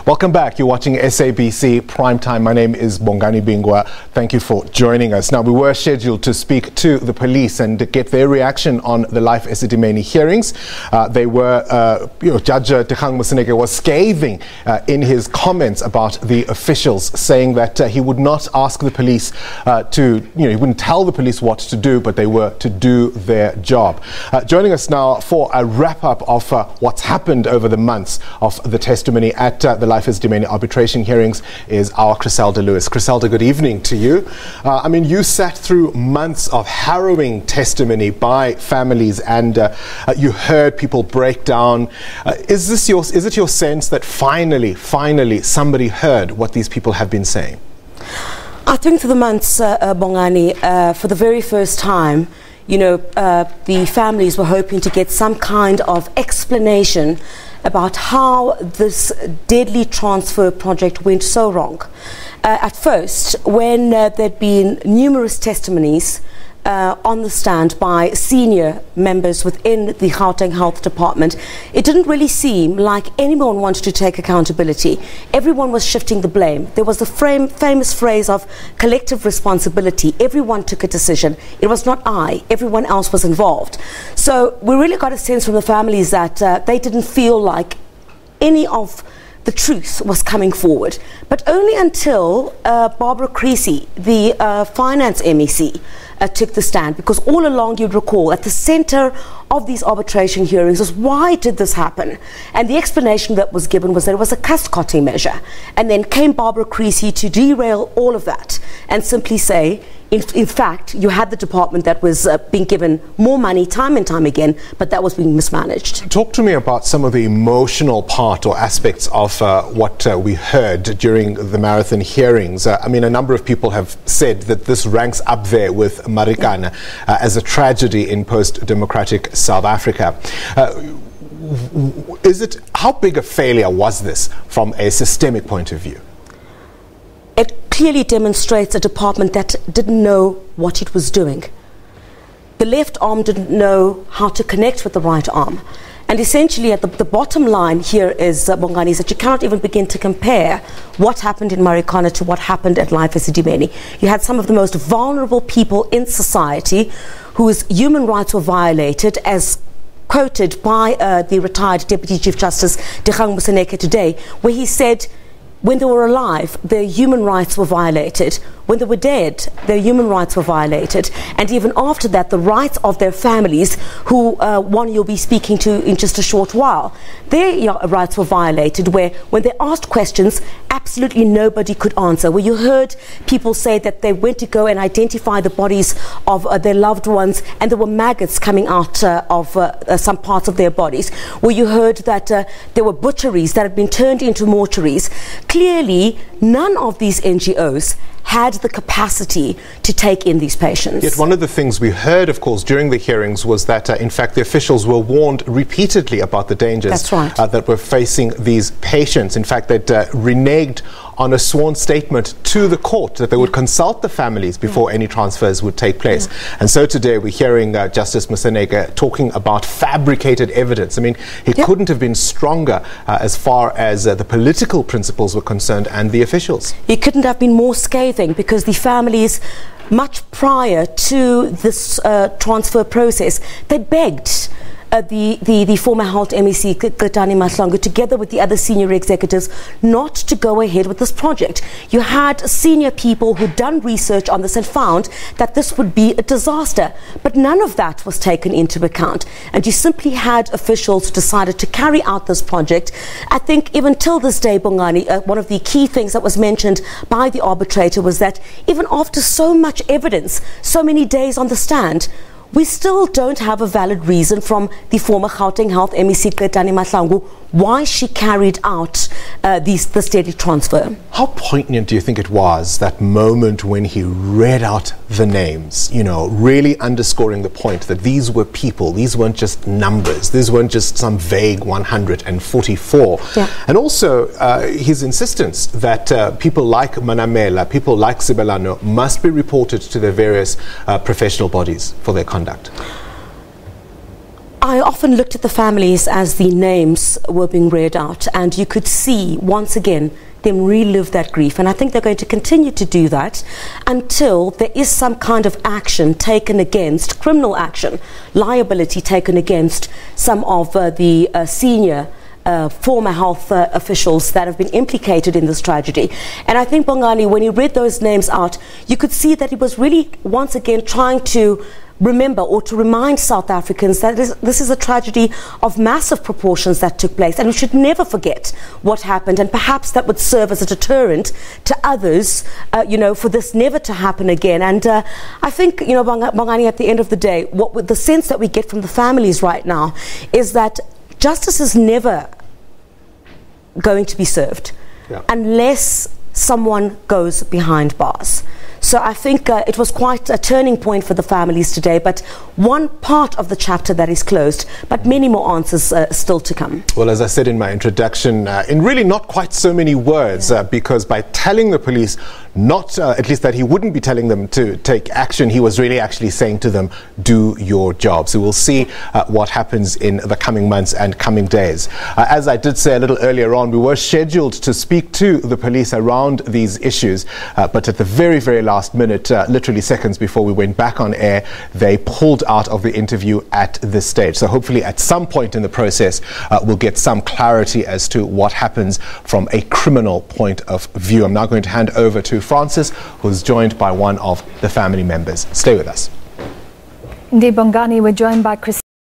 Welcome back. You're watching SABC Primetime. My name is Bongani Bingwa. Thank you for joining us. Now, we were scheduled to speak to the police and get their reaction on the Life Esidimeni hearings. They were, Judge Dikgang Moseneke was scathing in his comments about the officials, saying that he would not ask the police he wouldn't tell the police what to do, but they were to do their job. Joining us now for a wrap-up of what's happened over the months of the testimony at the Life Esidimeni arbitration hearings is our Chrisleda Lewis. Chrisleda, good evening to you. You sat through months of harrowing testimony by families, and you heard people break down. Is it your sense that finally somebody heard what these people have been saying? I think through the months, Bongani, for the very first time, the families were hoping to get some kind of explanation about how this deadly transfer project went so wrong. At first, when there'd been numerous testimonies on the stand by senior members within the Gauteng Health Department, it didn't really seem like anyone wanted to take accountability. Everyone was shifting the blame. There was the famous phrase of collective responsibility. Everyone took a decision. It was not I. Everyone else was involved. So we really got a sense from the families that they didn't feel like any of the truth was coming forward. But only until Barbara Creasy, the finance MEC, took the stand, because all along, you'd recall, at the center of these arbitration hearings was, why did this happen? And the explanation that was given was that it was a cost-cutting measure. And then came Barbara Creasy to derail all of that and simply say, in fact, you had the department that was being given more money time and time again, but that was being mismanaged. Talk to me about some of the emotional part or aspects of what we heard during the marathon hearings. A number of people have said that this ranks up there with Marikana as a tragedy in post-democratic South Africa. How big a failure was this from a systemic point of view? It clearly demonstrates a department that didn't know what it was doing. The left arm didn't know how to connect with the right arm. And essentially, at the bottom line here is, Bongani, is that you cannot even begin to compare what happened in Marikana to what happened at Life Esidimeni. You had some of the most vulnerable people in society whose human rights were violated, as quoted by the retired Deputy Chief Justice Dikgang Moseneke today, where he said, when they were alive, their human rights were violated. When they were dead, their human rights were violated. And even after that, the rights of their families, who one you'll be speaking to in just a short while, their rights were violated, where when they asked questions, absolutely nobody could answer. Where you heard people say that they went to go and identify the bodies of their loved ones, and there were maggots coming out of some parts of their bodies. Where you heard that there were butcheries that had been turned into mortuaries. Clearly, none of these NGOs had the capacity to take in these patients. Yet one of the things we heard, of course, during the hearings was that, in fact, the officials were warned repeatedly about the dangers that were facing these patients. In fact, they'd reneged on a sworn statement to the court that they would consult the families before any transfers would take place. And so today we're hearing Justice Moseneke talking about fabricated evidence. He couldn't have been stronger as far as the political principles were concerned and the officials. He couldn't have been more scathing, because the families, much prior to this transfer process, they begged the former health MEC, Chrisleda Lewis, together with the other senior executives, not to go ahead with this project. You had senior people who'd done research on this and found that this would be a disaster. But none of that was taken into account. And you simply had officials who decided to carry out this project. I think even till this day, Bongani, one of the key things that was mentioned by the arbitrator was that even after so much evidence, so many days on the stand, we still don't have a valid reason from the former Gauteng Health MEC, Chrisleda Lewis, why she carried out this deadly transfer. How poignant do you think it was, that moment when he read out the names, really underscoring the point that these were people, these weren't just numbers, these weren't just some vague 144. And also his insistence that people like Manamela, people like Sibelano must be reported to their various professional bodies for their conduct. I often looked at the families as the names were being read out, and you could see once again them relive that grief, and I think they're going to continue to do that until there is some kind of action taken against, criminal action, liability taken against some of the senior former health officials that have been implicated in this tragedy. And I think Bongani, when he read those names out, you could see that he was really once again trying to remember or to remind South Africans that this is a tragedy of massive proportions that took place, and we should never forget what happened, and perhaps that would serve as a deterrent to others, for this never to happen again. And I think, Bongani, at the end of the day, the sense that we get from the families right now is that justice is never going to be served unless someone goes behind bars. So I think it was quite a turning point for the families today, but one part of the chapter that is closed, but many more answers still to come. Well, as I said in my introduction, in really not quite so many words, because by telling the police not, at least that he wouldn't be telling them to take action, he was really actually saying to them, do your job. So we'll see what happens in the coming months and coming days. As I did say a little earlier on, we were scheduled to speak to the police around these issues, but at the very, very last minute, literally seconds before we went back on air, they pulled out of the interview at this stage. So hopefully at some point in the process, we'll get some clarity as to what happens from a criminal point of view. I'm now going to hand over to Francis, who's joined by one of the family members. Stay with us. Indeed, Bongani, we're joined by Chrisleda